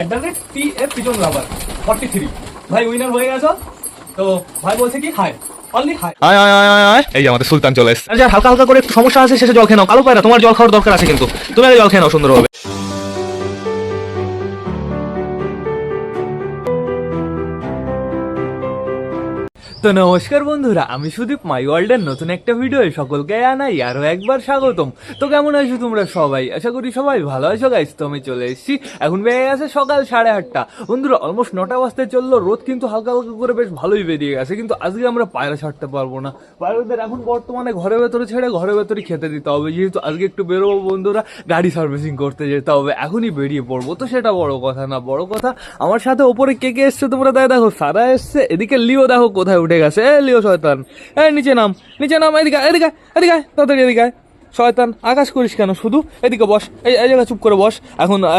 Pigeon লাভার 43 ভাই winner হয়ে গেছো। তো ভাই বলছে কি হাই অনলি হাই। এই যে আমাদের সুলতান চলে এসেছে। আর হালকা হালকা করে একটু সমস্যা আছে, শেষে জল খেয়ে নাও। কালো পায়রা, তোমার জল খাওয়ার দরকার আছে, কিন্তু তুমি আগে জল খেয়ে নাও সুন্দরভাবে। তো নমস্কার বন্ধুরা, আমি সুদীপ, মাই ওয়ার্ল্ডের নতুন একটা ভিডিও সকলকে জানাই আরো একবার স্বাগতম। তো কেমন আছো তোমরা সবাই? আশা করি সবাই ভালো আছো গাইস। তো আমি চলে এসেছি, এখন বেড়ে গেছে সকাল 8:30 বন্ধুরা, অলমোস্ট 9টা বাজতে চললো। রোদ কিন্তু হালকা হালকা করে বেশ ভালোই বেরিয়ে গেছে, কিন্তু আজকে আমরা পায়রা ছাড়তে পারবো না। পায়রাদের এখন বর্তমানে ঘরের ভেতরে ছেড়ে ঘরের ভেতরেই খেতে দিতে হবে, যেহেতু আজকে একটু বেরোবো বন্ধুরা, গাড়ি সার্ভিসিং করতে যেতে হবে। এখনই বেরিয়ে পড়বো, তো সেটা বড় কথা না। বড় কথা আমার সাথে ওপরে কে কে এসছে তোমরা দেখো। সারা এসছে, এদিকে লিও দেখো কোথায় উঠে গেছে। লিও শয়তান, নিচে নাম, নিচে নাম, এদিকে এদিকে এদিকে তাড়াতাড়ি এদিকে। শয়তান আকাশ করিস কেন, শুধু এদিকে বস, এই জায়গা চুপ করে বস।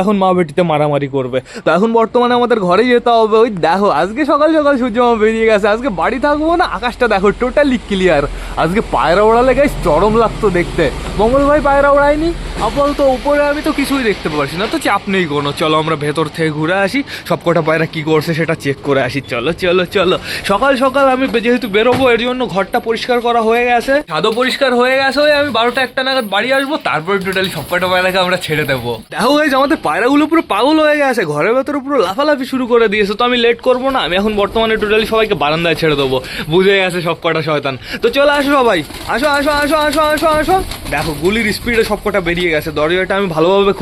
এখন মা বেটিতে মারামারি করবে। তো এখন বর্তমানে আমাদের ঘরে যেতে হবে। ওই দেখো আজকে সকাল সকাল সূর্য মামা বেরিয়ে গেছে। আজকে বাড়ি থাকবো না, আকাশটা দেখো টোটালি ক্লিয়ার। আজকে পায়রা ওড়ালে গাইস চরম লাগতো দেখতে। মঙ্গল ভাই পায়রা ওড়ায়নি আপাতত, উপরে আমি তো কিছুই দেখতে পারছি না। তো চাপ নেই কোনো, চলো আমরা ভেতর থেকে ঘুরে আসি, সবকটা পায়রা কি করছে সেটা চেক করে আসি। চলো চলো চলো। সকাল সকাল আমি যেহেতু বেরোবো, এর জন্য ঘরটা পরিষ্কার করা হয়ে গেছে, ছাদও পরিষ্কার হয়ে গেছে। ওই আমি 12টা-1টা নাগাদ বাড়ি আসবো, তারপরে টোটালি সবকটা পায়রাকে আমরা ছেড়ে দেবো। দেখো গাইস আমাদের পায়রাগুলো পুরো পাগল হয়ে গেছে, ঘরের ভেতরে পুরো লাফালাফি শুরু করে দিয়েছে। তো আমি লেট করবো না, আমি এখন বর্তমানে টোটালি সবাইকে বারান্দায় ছেড়ে দেবো। বুঝে গেছে সবকটা শয়তান। তো চলে আসো সবাই, আসো আসো আসো আসো আসো আসো। দেখো গুলির স্পিডে সবকটা বেরিয়ে গেছে। দরজাটা আমি ভালোভাবে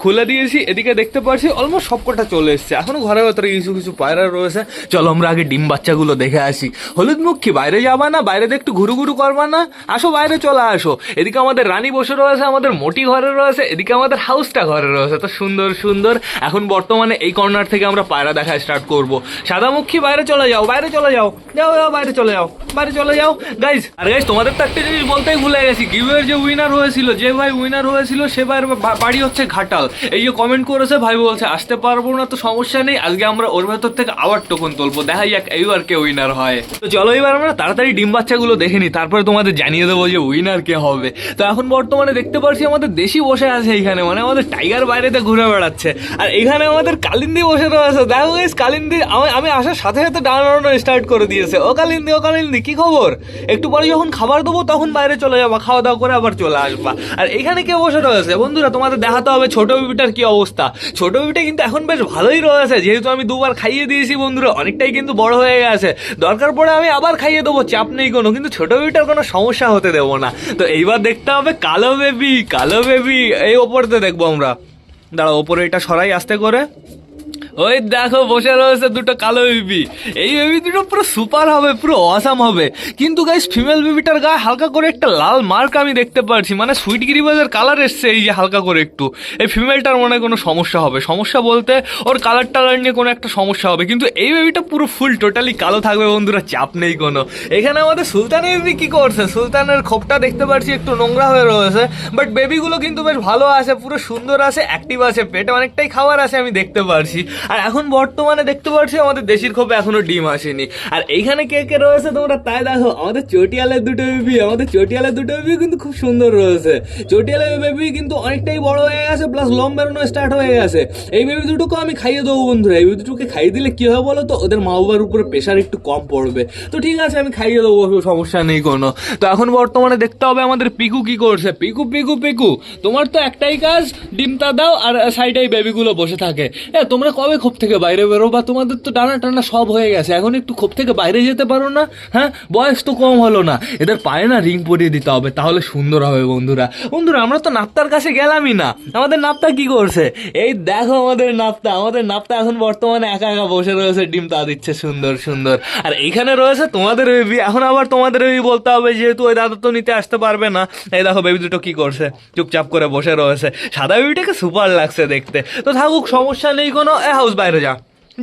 খুলে দিয়েছি। এদিকে দেখতে পাচ্ছি অলমোস্ট সবকটা চলে এসছে। এখনো ঘরের ভেতরে কিছু কিছু পায়রা রয়েছে। চলো আমরা আগে ডিম বাচ্চাগুলো দেখে আসি। হলুদ মুখী বাইরে যাবা না? বাইরে একটু ঘুরু ঘুরু করবা না? আসো বাইরে চলে আসো। এদিকে আমাদের রানী বসে রয়েছে, আমাদের মোটি ঘরে রয়েছে, এদিকে আমাদের হাউসটা ঘরে রয়েছে। তো সুন্দর সুন্দর। এখন বর্তমানে এই কর্নার থেকে আমরা পায়রা দেখা স্টার্ট করবো। সাদামুখী বাইরে চলে যাও, বাইরে চলে যাও, যাও যাও বাইরে চলে যাও, বাইরে চলে যাও গাইজ। আর গাইজ তোমাদের তো একটা জিনিস বলতেই ভুলে গেছি, গিভওয়ের যে উইনার হয়েছিল, যে ভাই উইনার হয়েছিল সে ভাইয়ের বাড়ি হচ্ছে ঘাটাল। এই যে কমেন্ট করেছে, ভাই বলছে আসতে পারবো না, তো সমস্যা নেই, আজকে আমরা ওর ভেতর থেকে আবার টোকন তুলবো, দেখা যাক এইবার কে উইনার হয়। তো চলো এবার আমরা তাড়াতাড়ি ডিম বাচ্চাগুলো দেখে নিই, তারপরে তোমাদের জানিয়ে দেবো যে উইনার কে হবে। তো এখন বর্তমানে দেখতে পাচ্ছি আমাদের দেশি বসে আছে এইখানে, মানে আমাদের টাইগার বাইরেতে ঘুরে বেড়াচ্ছে। আর এখানে আমাদের কালিন্দি বসে রয়েছে। দেখো গাইস কালিন্দি আমি আসার সাথে সাথে ডানানো স্টার্ট করে দিয়েছে। ও কালিন্দি, ও কালিন্দি কি খবর? একটু পরে যখন খাবার দেবো তখন বাইরে চলে যাবা, খাওয়া দাওয়া করে আবার চলে আসবা। আর এখানে কে বসে রয়েছে বন্ধুরা, তোমাদের দেখাতে হবে ছোট বেবিটার কি অবস্থা। ছোট বেবিটা কিন্তু এখন বেশ ভালোই রয়েছে, যেহেতু আমি 2বার খাইয়ে দিয়েছি বন্ধুরা, অনেকটাই কিন্তু বড় হয়ে গেছে। দরকার পড়ে আমি আবার খাইয়ে দেবো, চাপ নেই কোনো, কিন্তু ছোট বেবিটার কোনো সমস্যা হতে দেবো না। তো এইবার দেখতে হবে কালো বেবি, কালো বেবি এই ওপরতে দেখবো আমরা। দাঁড়া ওপরে এটা সরাই আস্তে করে। ওই দেখো বসে রয়েছে দুটো কালো বেবি। এই বেবি দুটো পুরো সুপার হবে, পুরো অসাম হবে। কিন্তু গাইস ফিমেল বেবিটার গায়ে হালকা করে একটা লাল মার্ক আমি দেখতে পাচ্ছি, মানে সুইট গিরিবাজের কালার এসছে এই যে হালকা করে একটু। এই ফিমেলটার মনে কোনো সমস্যা হবে, সমস্যা বলতে ওর কালার টালার নিয়ে কোনো একটা সমস্যা হবে। কিন্তু এই বেবিটা পুরো ফুল টোটালি কালো থাকবে বন্ধুরা, চাপ নেই কোনো। এখানে আমাদের সুলতানের বেবি কি করছে, সুলতানের খোপটা দেখতে পাচ্ছি একটু নোংরা হয়ে রয়েছে, বাট বেবিগুলো কিন্তু বেশ ভালো আছে, পুরো সুন্দর আছে, অ্যাক্টিভ আছে, পেটে অনেকটাই খাবার আছে আমি দেখতে পাচ্ছি। আর এখন বর্তমানে দেখতে পাচ্ছি আমাদের দেশির খোপে এখনো ডিম আসেনি। আর এইখানে কে কে রয়েছে তোমরা তাই দেখো, আমাদের চটিয়ালের দুটো বেবি, আমাদের চটিয়ালের দুটো বেবি কিন্তু খুব সুন্দর রয়েছে। চটিয়ালের বেবি কিন্তু অনেকটাই বড় হয়ে গেছে, প্লাস লম বেরোনো স্টার্ট হয়ে গেছে। এই বেবি দুটোকে আমি খাইয়ে দেবো বন্ধুরা। এই বেবি দুটোকে খাইয়ে দিলে কি হবে বলো তো, ওদের মা বাবার উপরে প্রেশার একটু কম পড়বে। তো ঠিক আছে আমি খাইয়ে দেবো, সমস্যা নেই কোনো। তো এখন বর্তমানে দেখতে হবে আমাদের পিকু কি করছে। পিকু পিকু পিকু তোমার তো একটাই কাজ, ডিমটা দাও আর সাইডে বেবিগুলো বসে থাকে। তোমরা কবে খোপ থেকে বাইরে বেরো, বা তোমাদের তো টানা টানা সব হয়ে গেছে, এখন একটু খোপ থেকে বাইরে যেতে পারো না? হ্যাঁ বয়স তো কম হলো না, এদের পায়ে না রিং পরিয়ে দিতে হবে, তাহলে সুন্দর হবে বন্ধুরা। বন্ধুরা আমরা তো নাপ্তার কাছে গেলামই না, আমাদের নাপ্তা কি করছে? এই দেখো আমাদের নাপ্তা এখন বর্তমানে একা একা বসে রয়েছে, ডিম তা দিচ্ছে সুন্দর সুন্দর। আর এইখানে রয়েছে তোমাদের বেবি। এখন আবার তোমাদের বেবি বলতে হবে, যেহেতু ওই দাদা তো নিতে আসতে পারবে না। এই দেখো বেবি দুটো কি করছে, চুপচাপ করে বসে রয়েছে। সাদা বেবিটাকে সুপার লাগছে দেখতে। তো থাকুক, সমস্যা নেই কোনো। হাউস বাইরে যা,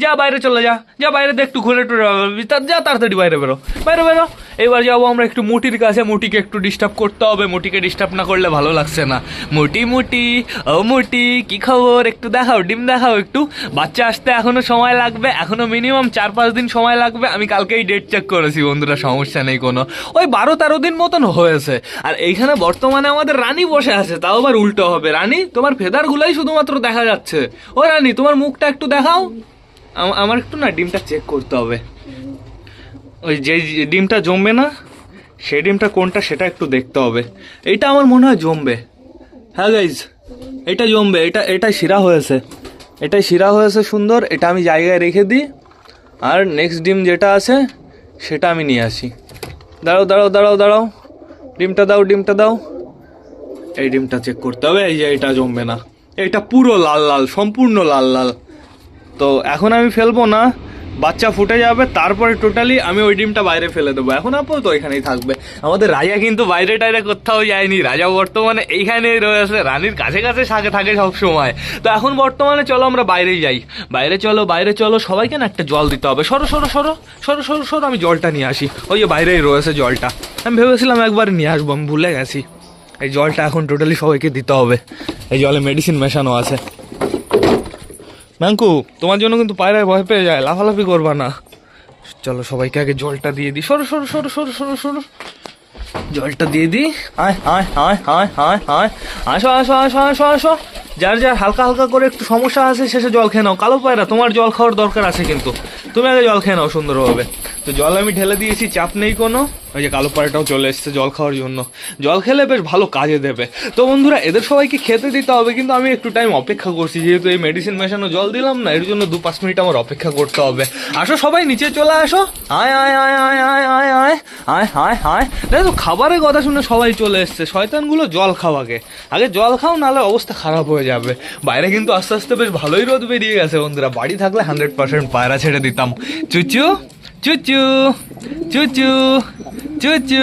যা বাইরে চলে যা, যা বাইরে একটু ঘুরে টুরে যা, তাড়াতাড়ি বাইরে বেরো, বাইরে বেরো। এবার যাবো আমরা একটু মুটির কাছে, মুটিকে একটু ডিস্টার্ব করতে হবে, মুটিকে ডিস্টার্ব না করলে ভালো লাগছে না। মুটি মুটি, ও মুটি কি খবর, একটু দেখাও, ডিম দেখাও একটু। বাচ্চা আসতে এখনো সময় লাগবে, এখনো মিনিমাম 4-5 দিন সময় লাগবে। আমি কালকেই ডেট চেক করেছি বন্ধুরা, সমস্যা নেই কোনো, ওই 12-13 দিন মতন হয়েছে। আর এইখানে বর্তমানে আমাদের রানী বসে আছে, তাও আবার উল্টো হবে। রানী, তোমার ফেদারগুলাই শুধুমাত্র দেখা যাচ্ছে। ও রানী, তোমার মুখটা একটু দেখাও। আমার একটু না ডিমটা চেক করতে হবে, ওই যে ডিমটা জমবে না সেই ডিমটা কোনটা সেটা একটু দেখতে হবে। এইটা আমার মনে হয় জমবে। হ্যাঁ গাইজ, এটা জমবে, এটাই শিরা হয়েছে, এটাই শিরা হয়েছে সুন্দর। এটা আমি জায়গায় রেখে দিই, আর নেক্সট ডিম যেটা আছে সেটা আমি নিয়ে আসি। দাঁড়াও দাঁড়াও দাঁড়াও দাঁড়াও, ডিমটা দাও, ডিমটা দাও। এই ডিমটা চেক করতে হবে, এই যে এটা জমবে না, এটা পুরো লাল লাল, সম্পূর্ণ লাল লাল। তো এখন আমি ফেলবো না, বাচ্চা ফুটে যাবে, তারপরে টোটালি আমি ওই ডিমটা বাইরে ফেলে দেবো। এখন আপাতত এখানেই থাকবে। আমাদের রাজা কিন্তু বাইরে টাইরে কোথাও যায়নি, রাজা বর্তমানে এইখানেই রয়েছে, রানীর কাছে কাছে থাকে সব সময়। তো এখন বর্তমানে চলো আমরা বাইরেই যাই, বাইরে চলো, বাইরে চলো। সবাইকে না একটা জল দিতে হবে। সরো সরো সরো সরো সরো সরো, আমি জলটা নিয়ে আসি। ওই যে বাইরেই রয়েছে জলটা, আমি ভেবেছিলাম একবার নিয়ে আসবো, আমি ভুলে গেছি। এই জলটা এখন টোটালি সবাইকে দিতে হবে। এই জলে মেডিসিন মেশানো আছে। ম্যাঙ্কু, তোমার জন্য কিন্তু পায়রায় ভয় পেয়ে যায়, লাফালাফি করবা না। চলো সবাইকে আগে জলটা দিয়ে দিই। সরো সরো সরো সরো সরো সরো, জলটা দিয়ে দিই। আয় আয় আয় আয় আয় আয়, আসো আসো আসো আসো আসো। যার যার হালকা হালকা করে একটু সমস্যা আছে শেষে জল খেয়ে নাও। কালো পায়রা, তোমার জল খাওয়ার দরকার আছে কিন্তু, তুমি আগে জল খেয়ে নাও সুন্দরভাবে। তো জল আমি ঢেলে দিয়েছি, চাপ নেই কোনো। ওই যে কালো পায়রাটাও চলে এসছে জল খাওয়ার জন্য, জল খেলে বেশ ভালো কাজে দেবে। তো বন্ধুরা, এদের সবাইকে খেতে দিতে হবে, কিন্তু আমি একটু টাইম অপেক্ষা করছি, যেহেতু এই মেডিসিন মেশানো জল দিলাম না, এর জন্য 2-5 মিনিট আমার অপেক্ষা করতে হবে। আসো সবাই নিচে চলে আসো। আয় আয় আয় আয় আয় আয় আয় আয় আয় আয়। দেখো খাবারের কথা শুনে সবাই চলে এসছে, শয়তানগুলো জল খাও আগে, আগে জল খাও, নাহলে অবস্থা খারাপ হয়ে যাবে। বাইরে কিন্তু আস্তে আস্তে বেশ ভালোই রোদ বেরিয়ে গেছে বন্ধুরা। বাড়ি থাকলে 100% পায়রা ছেড়ে দিতাম। চুচু চুচু চুচু চুচু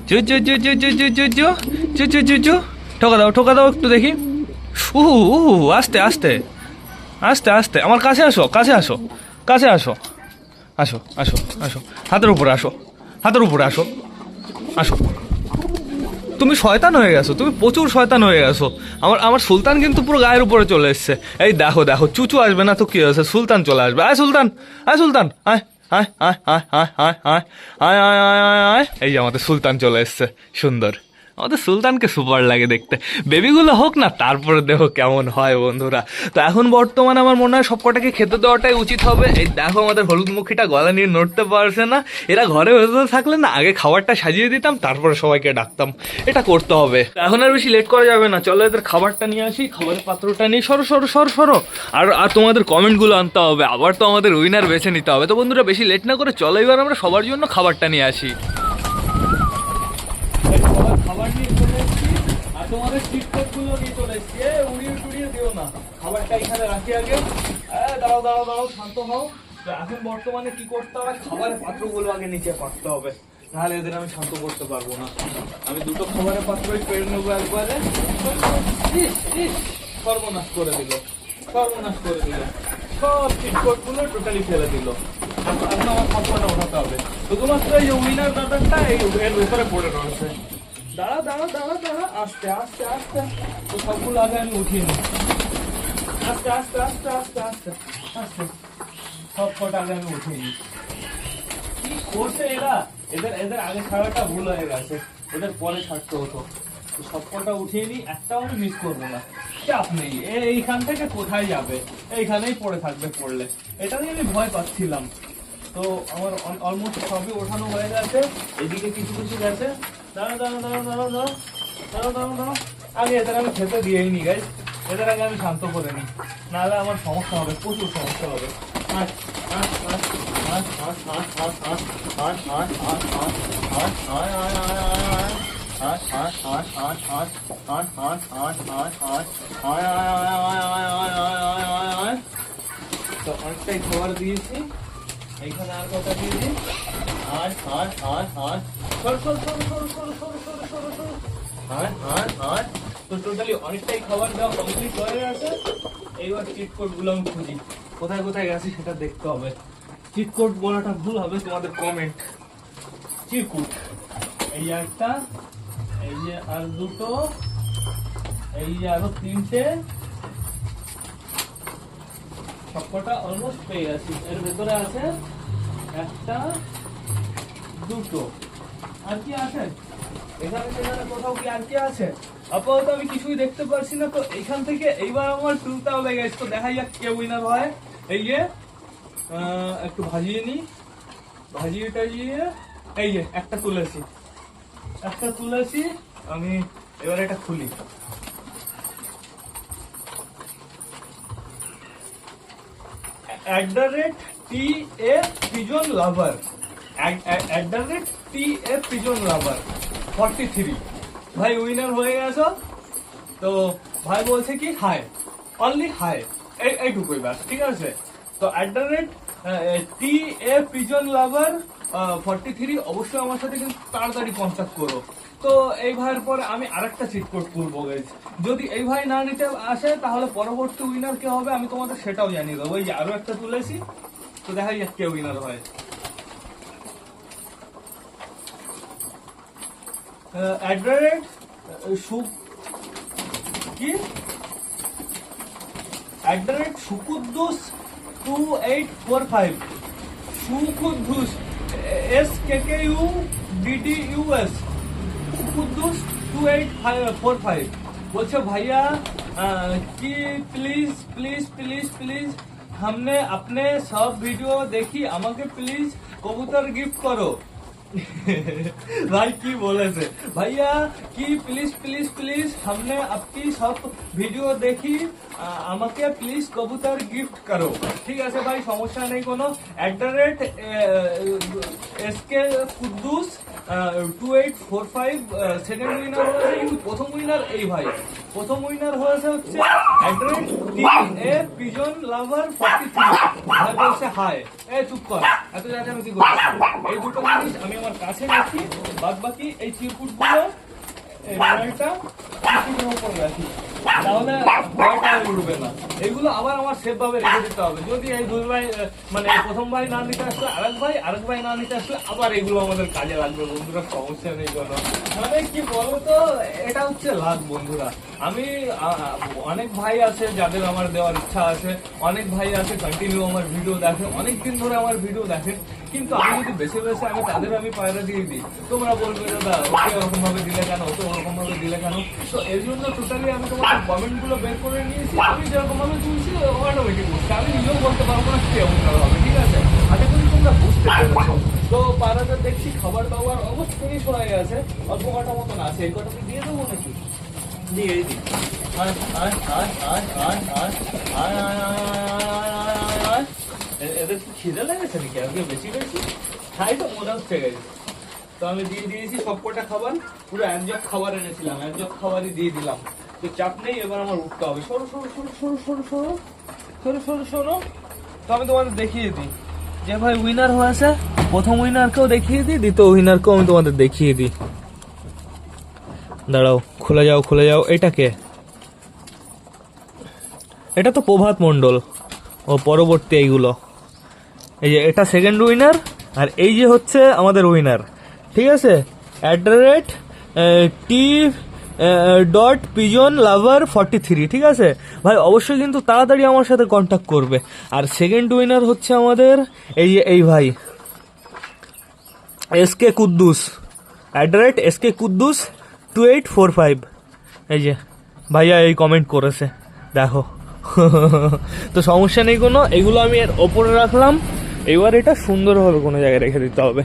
চুচু চুচু চুচু চুচু চুচু চুচু, ঠোকা দাও, ঠোকা দাও একটু দেখি। আস্তে আস্তে আস্তে আস্তে, আমার কাছে আসো, কাছে আসো, কাছে আসো, আসো আসো আসো, হাতের উপরে আসো, হাতের উপরে আসো, আসো। তুমি শয়তান হয়ে গেছো, তুমি প্রচুর শয়তান হয়ে গেছো। আমার সুলতান কিন্তু পুরো গায়ের উপরে চলে এসছে। এই দেখো দেখো, চুচু আসবে না তো কি হয়েছে, সুলতান চলে আসবে। আয় সুলতান, আয় সুলতান, আয় আয় আয় আয় আয় আয় আয় আয় আয় আয় আয় আয়। এই যে আমাদের সুলতান চলে এসছে, সুন্দর। আমাদের সুলতানকে সুপার লাগে দেখতে। বেবিগুলো হোক না, তারপরে দেখো কেমন হয় বন্ধুরা। তো এখন বর্তমানে আমার মনে হয় সবকটাকে খেতে দেওয়াটাই উচিত হবে। এই দেখো আমাদের হলুদ মুখীটা গলা নিয়ে নড়তে পারছে না। এরা ঘরে ভেতরে থাকলে না, আগে খাবারটা সাজিয়ে দিতাম, তারপরে সবাইকে ডাকতাম। এটা করতে হবে। এখন আর বেশি লেট করা যাবে না, চলো এদের খাবারটা নিয়ে আসি, খাবারের পাত্রটা নিয়ে। সরো সরো সরো সরো। আর তোমাদের কমেন্টগুলো আনতে হবে, আবার তো আমাদের উইনার বেছে নিতে হবে। তো বন্ধুরা, বেশি লেট না করে চলো এবার আমরা সবার জন্য খাবারটা নিয়ে আসি। খাবার নিয়ে চলে এসেছি, আর তোমাদের টিকটকগুলো নিয়ে চলে এসেছি। উড়িয়ে টুড়িয়ে দিও না, খাবারটা এখানে রাখি আগে। দাঁড়াও দাঁড়াও দাঁড়াও, শান্ত হও। তো এখন বর্তমানে কি করতে হবে, খাবারের পাত্রগুলো আগে নিচে পাঠতে হবে, নাহলে এদের আমি শান্ত করতে পারবো না। আমি 2টো খাবারের পাত্রই পেরে নেবো একবারে। সর্বনাশ করে দিল, সর্বনাশ করে দিল, সব টিকটকগুলো টোটালি ফেলে দিল। এখন আমার খাবারটা ওঠাতে হবে, শুধুমাত্র এই উইনার ব্যাপারটা এর ভেতরে পড়ে রয়েছে। দাঁড়া দাঁড়া দাঁড়া দাঁড়া, আস্তে আস্তে আস্তে, তো সবগুলো আগে আমি উঠিয়ে নিই। আস্তে আস্তে আস্তে আস্তে আস্তে আস্তে, সব কটা আগে আমি উঠিয়ে নিই। কি করছে এরা, এদের আগে ছাড়াটা ভুল হয়ে গেছে, এদের পরে ছাড়তে হতো। সব কটা উঠিয়ে নিই, একটাও আমি মিস করবো না, চাপ নেই। এইখান থেকে কোথায় যাবে, এইখানেই পড়ে থাকবে পড়লে, এটা নিয়ে আমি ভয় পাচ্ছিলাম। তো আমার অলমোস্ট সবই ওঠানো হয়ে গেছে, এদিকে কিছু কিছু গেছে। দাঁড়া দাঁড়া দাঁড়া দাঁড়া দাঁড়া দাঁড়া দাঁড়া দাঁড়া, আগে এদের আমি খেতে দিয়েই নি গাইস, এদের আগে আমি শান্ত করে নিই, নাহলে আমার সমস্যা হবে, প্রচুর সমস্যা হবে। তো অনেকটাই খাবার দিয়েছি, এইখানে আর কথা দিয়েছি। তো টোটালি অনেকটাই খাবার দেওয়া কমপ্লিট হয়ে গেছে। এইবার চিট কোড গুলো আমি খুঁজি, কোথায় কোথায় গেছে সেটা দেখতে হবে। চিট কোড বলাটা ভুল হবে, তোমাদের কমেন্ট। চিরকুট, এই যে একটা, এই যে আর দুটো, এই যে আরো তিনটে, সবকটা অলমোস্ট পেয়ে গেছি। এর ভেতরে আছে একটা, দুটো, আর কি আছে এখানে সেখানে কোথাও কি আর কি আছে? আপাতত আমি কিছুই দেখতে পারছি না। তো এখান থেকে এইবার আমার তুলতে হবে গেছে। তো দেখা যাক কে উইনার হয়। এই যে একটু ভাজিয়ে নি, ভাজিয়ে টাজিয়ে এই যে একটা তুলেছি, আমি এবার এটা খুলি। @TF Pigeon Lover, @TF Pigeon Lover 43 ভাই উইনার হয়ে গেছো। তো ভাই বলছে কি হাই, অনলি হাই, এইটুকুই ব্যাস, ঠিক আছে। তো @TF Pigeon Lover 43 অবশ্যই আমার সাথে কিন্তু তাড়াতাড়ি কন্ট্যাক্ট করো। তো এই ভাইয়ের পরে আমি আরেকটা চিট কোড করবো গাইস। যদি এই ভাই না নিতে আসে তাহলে পরবর্তী উইনার কে হবে আমি তোমাদের সেটাও জানিয়ে দেবো। এই যে আরো একটা তুলেছি, তো দেখা যাক কে উইনার হয়। @সুকুদ্দুস 2845, সুকুদ্দুস SKKUDDUS, সুকুদ্দুস 2845 বলছে ভাইয়া कि प्लीज प्लीज प्लीज प्लीज हमने अपने सब वीडियो देखी, আমাকে প্লিজ কবুতর গিফট করো। भाई की बोले से भैया कि प्लीज प्लीज प्लीज हमने आपकी सब ভিডিও দেখি, আমাকে প্লিজ কবুতর গিফট করো। ঠিক আছে ভাই, সমস্যা নেই কোনো। @SKKuddus 2845 সেকেন্ড উইনার হয়েছে, কিন্তু প্রথম উইনার এই ভাই। প্রথম উইনার হয়েছে হচ্ছে @TF Pigeon Lover 43 ভাই বলছে হাই। চুপ কর, এত চেঁচামেচি করছিস। এই দুটো জিনিস আমি আমার কাছে রাখি, বাদ বাকি এই চিরকুট গুলো রাখি, তাহলে ভয়টা উঠবে না। এইগুলো আবার আমার সেফ ভাবে রেখে দিতে হবে। যদি এই দুই ভাই মানে প্রথম ভাই না নিতে আসলে আরেক ভাই না নিতে আসলে আবার এগুলো আমাদের কাজে লাগবে বন্ধুরা, সমস্যা নেই কোনো। মানে কি বলতো, এটা হচ্ছে লাভ বন্ধুরা। আমি অনেক ভাই আছে যাদের আমার দেওয়ার ইচ্ছা আছে, অনেক ভাই আছে কন্টিনিউ আমার ভিডিও দেখে, অনেকদিন ধরে আমার ভিডিও দেখে, কিন্তু আমি যদি বেছে বেছে আমি পায়রা দিয়ে দিই, তোমরা বলবে দাদা ওকে ওরকম ভাবে দিলে কেন, ওকে ওরকম ভাবে দিলে কেন। তো এর জন্য টোটালি আমি তোমাদের কমেন্ট গুলো বের করে নিয়েছি। আমি যেরকম ভাবে তুলছি অটোমেটিক বুঝছি, আমি নিজেও বলতে পারবো না কেমন হবে। ঠিক আছে, আশা করি তোমরা বুঝতে পেরেছো। তো পায়রাদের দেখছি খাবার দাবার অবশ্যই হয়ে গেছে, অল্প কটা মতন আছে। এই কটা দিয়ে দেবো নাকি? দিয়ে দিই। এদের কি খিদে লেগেছে নাকি? আজকে বেশি বেশি খাই তো মনে হচ্ছে গেছে। তো আমি দিয়ে দিয়েছি সবকটা খাবার, পুরো একজক খাবার এনেছিলাম, একজক খাবারই দিয়ে দিলাম। তো চাপ নেই, এবার আমার উঠতে হবে। সরো সরো সরো সরো সরো সরো সরো সরো সরো। তো আমি তোমাদের দেখিয়ে দিই যে ভাই উইনার হয়েছে। প্রথম উইনারকেও দেখিয়ে দিই, দ্বিতীয় উইনারকেও আমি তোমাদের দেখিয়ে দিই। দাঁড়াও, খুলে যাও। এটা কে? এটা তো প্রভাত মণ্ডল, ও পরবর্তী এইগুলো। এই যে এটা সেকেন্ড উইনার, আর এই যে হচ্ছে আমাদের উইনার। ঠিক আছে, @T.Pigeon Lover 43। ঠিক আছে ভাই, অবশ্যই কিন্তু তাড়াতাড়ি আমার সাথে কন্ট্যাক্ট করবে। আর সেকেন্ড উইনার হচ্ছে আমাদের এই যে এই ভাই SKKuddus, @SKKuddus 2845। এই যে ভাইয়া এই কমেন্ট করেছে, দেখো। তো সমস্যা নেই কোনো, এগুলো আমি এর ওপরে রাখলাম। এবার এটা সুন্দরভাবে কোনো জায়গায় রেখে দিতে হবে,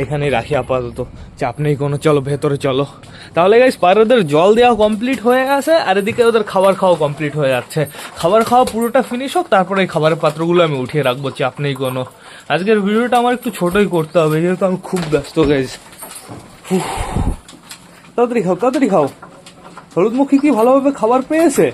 এখানেই রাখি আপাতত, চাপ নেই কোনো। চলো ভেতরে চলো। তাহলে গাইস পায়রাদের জল দেওয়া কমপ্লিট হয়ে গেছে, আর এদিকে ওদের খাবার খাওয়া কমপ্লিট হয়ে যাচ্ছে। খাবার খাওয়া পুরোটা ফিনিশ হোক, তারপরে এই খাবারের পাত্রগুলো আমি উঠিয়ে রাখবো, চাপ নেই কোনো। আজকের ভিডিওটা আমার একটু ছোটই করতে হবে, যেহেতু আমি খুব ব্যস্ত গাইস। তাড়াতাড়ি খাও। হলুদমুখী কি ভালোভাবে খাবার পেয়েছে?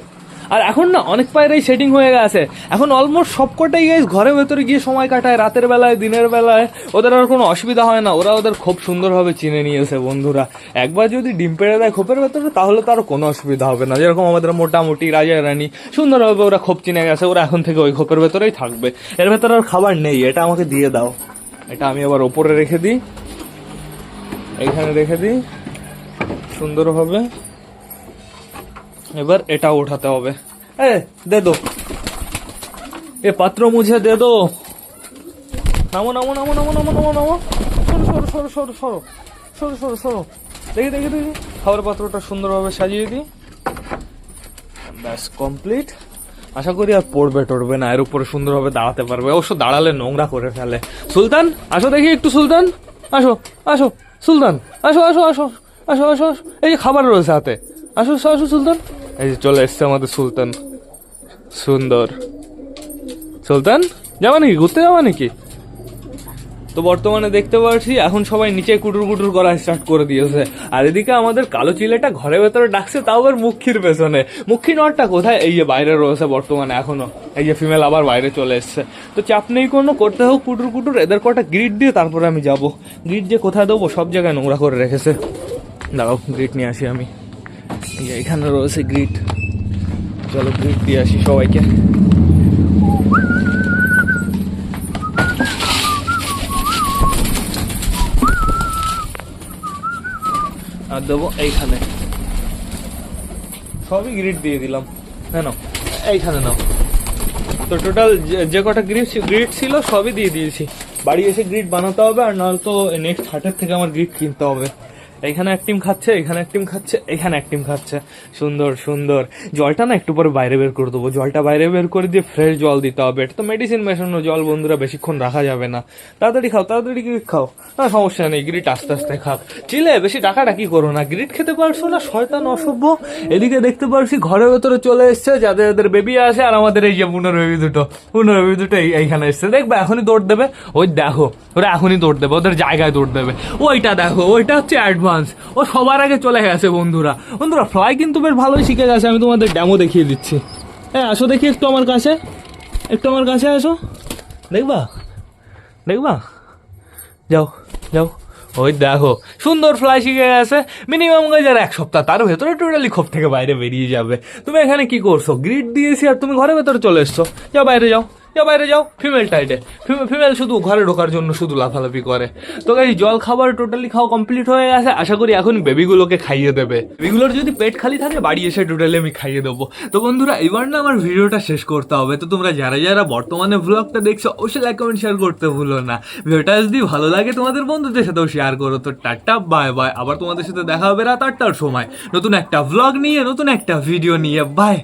আর এখন না অনেক পায়রাই সেটিং হয়ে গেছে, এখন অলমোস্ট সবকটাই গাইস ঘরের ভেতরে গিয়ে সময় কাটায়, রাতের বেলায় দিনের বেলায়। ওদের আর কোনো অসুবিধা হয় না, ওরা ওদের খুব সুন্দরভাবে চিনে নিয়েছে বন্ধুরা। একবার যদি ডিম পেড়ে দেয় খোপের ভেতরে, তাহলে তার কোনো অসুবিধা হবে না। যেরকম আমাদের মোটামুটি রাজা রানী সুন্দরভাবে ওরা খোপ চিনে গেছে, ওরা এখন থেকে ওই খোপের ভেতরেই থাকবে। এর ভেতরে আর খাবার নেই, এটা আমাকে দিয়ে দাও। এটা আমি আবার ওপরে রেখে দিই। এইখানে রেখে দিই সুন্দরভাবে। এবার এটা উঠাতে হবে। এ দে দো, এ পাত্র মুঝে দে দো। নামো নামো নামো নামো নামো নামো নামো, সরো সরো সরো সরো সরো সরো সরো। দেখি দেখি দেখি, খাবার পাত্রটা সুন্দরভাবে সাজিয়ে দিই। ব্যাস কমপ্লিট। আশা করি আর পড়বে টড়বে না, এর উপরে সুন্দরভাবে দাঁড়াতে পারবে। অবশ্য দাঁড়ালে নোংরা করে ফেলে। সুলতান আসো দেখি একটু, সুলতান আসো আসো, সুলতান আসো আসো আসো আসো আসো আসো। এই যে খাবার রয়েছে হাতে, আসো আসো সুলতান। এই যে চলে এসছে আমাদের সুলতান। সুন্দর। সুলতান যাবা নাকি, ঘুরতে যাবা নাকি? তো বর্তমানে দেখতে পাচ্ছি এখন সবাই নিচে কুটুর কুটুর করা স্টার্ট করে দিয়েছে। আর এদিকে আমাদের কালো চিলেটা ঘরের ভেতরে ডাকছে, তাও আবার মুখির পেছনে। মুখী নটটা কোথায়? এই যে বাইরে রয়েছে বর্তমানে এখনো। এই যে ফিমেল আবার বাইরে চলে এসছে। তো চাপ নেই কোনো, করতে হোক কুটুর কুটুর। এদের কটা গ্রিড দিয়ে তারপরে আমি যাব। গ্রিড যে কোথায় দেবো, সব জায়গায় নোংরা করে রেখেছে। দাঁড়াও গ্রিড নিয়ে আসি আমি। এই যে এখানে রয়েছে গ্রিড, চলো গ্রিড দিয়ে আসি সবাইকে। আর দেবো এইখানে, সবই গ্রিড দিয়ে দিলাম। হ্যাঁ নাও, এইখানে নাও। তো টোটাল যে কটা গ্রিড ছিল সবই দিয়ে দিয়েছি। বাড়ি এসে গ্রিড বানাতে হবে, আর নাহলে তো নেক্সট হাটের থেকে আমার গ্রিড কিনতে হবে। এখানে এক টিম খাচ্ছে, এখানে এক টিম খাচ্ছে, এখানে এক টিম খাচ্ছে। সুন্দর সুন্দর। জলটা না একটু পরে বাইরে বের করে দেবো। জলটা বাইরে বের করে দিয়ে ফ্রেশ জল দিতে হবে। এটা তো মেডিসিন মেশানো জল বন্ধুরা, বেশিক্ষণ রাখা যাবে না। তাড়াতাড়ি খাও, তাড়াতাড়ি গ্রিড খাও। না সমস্যা নেই, গ্রিড আস্তে আস্তে খাক। চিলে বেশি ডাকাডাকি করো না, গ্রিড খেতে পারছো না শয়তান অসভ্য। এদিকে দেখতে পারছি ঘরের ভেতরে চলে এসছে যাদের যাদের বেবি আছে। আর আমাদের এই যে পুনর বেবি দুটো এইখানে এসছে। দেখবে এখনই দৌড় দেবে। ওই দেখো ওরা এখনই দৌড় দেবে, ওদের জায়গায় দৌড় দেবে। ওইটা দেখো, ওইটা হচ্ছে অ্যাডভান্স। ও সবার আগে চলে গেছে বন্ধুরা। বন্ধুরা ফ্লাই কিন্তু বেশ ভালোই শিখে গেছে। আমি তোমাদের ডেমো দেখিয়ে দিচ্ছি। হ্যাঁ আসো দেখি একটু আমার কাছে, একটু আমার কাছে আসো। দেখবা দেখবা, যাও যাও। ওই দেখো সুন্দর ফ্লাই শিখে গেছে। মিনিমাম গাইজ আর 1 সপ্তাহ, তার ভেতরে টোটালি খোপ থেকে বাইরে বেরিয়ে যাবে। তুমি এখানে কি করছো? গ্রিড দিয়েছি আর তুমি ঘরের ভেতরে চলে এসছো। যাও বাইরে যাও, যাও বাইরে যাও। ফিমেল টাইডে ফিমেল শুধু ঘরে ঢোকার জন্য শুধু লাফালাফি করে। তো গাইজ জল খাবার টোটালি খাওয়া কমপ্লিট হয়ে গেছে। আশা করি এখন বেবিগুলোকে খাইয়ে দেবে। বেবিগুলোর যদি পেট খালি থাকে বাড়ি এসে টোটালি আমি খাইয়ে দেবো। তো বন্ধুরা এবার না আমার ভিডিওটা শেষ করতে হবে। তো তোমরা যারা যারা বর্তমানে ব্লগটা দেখছো অবশ্যই লাইক কমেন্ট শেয়ার করতে ভুলো না। ভিডিওটা যদি ভালো লাগে তোমাদের বন্ধুদের সাথেও শেয়ার করো। তো টাটা বাই বাই। আবার তোমাদের সাথে দেখা হবে রাত 8টার সময় নতুন একটা ব্লগ নিয়ে, নতুন একটা ভিডিও নিয়ে। বাই।